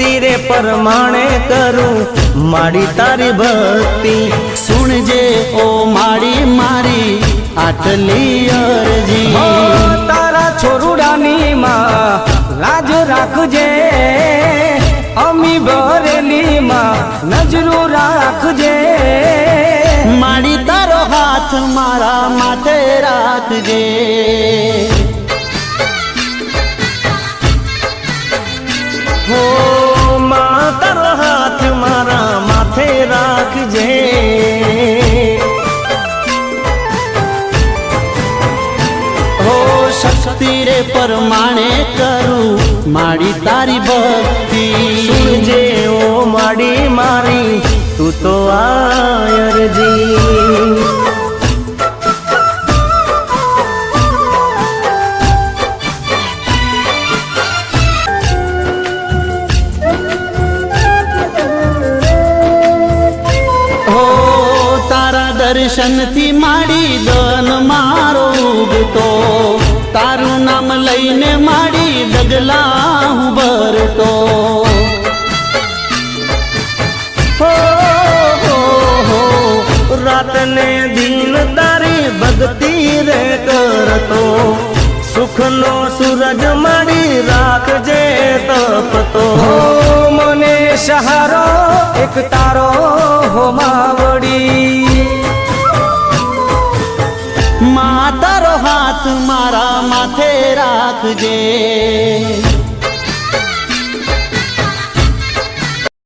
શક્તિ રે પરમાણે કરું માડી તારી ભક્તિ। સુણજે ઓ માડી મારી આટલી અરજી, તારા છોરુડાની માં લાજ રાખજે, અમી બરેલી માં નજરો રાખજે। માડી તારો હાથ મારા માથે રાખજે। હો માં તારો હાથ મારા માથે રાખજે। હો શક્તિ રે પરમાણે કરું માડી તારી ભક્તિ। સુણજે ઓ માડી મારી તું તો આયરજી। દર્શન થી માડી દન મારો ઉગતો, તારું નામ લઈને માડી ડગલા હું ભરતો। રાત ને દિન તારી ભક્તિ રે કરતો, સુખનો સૂરજ માડી રાખજે તપતો। મને સહારો એક તારો હો માવડી, માં તારો હાથ મારા માથે રાખજે।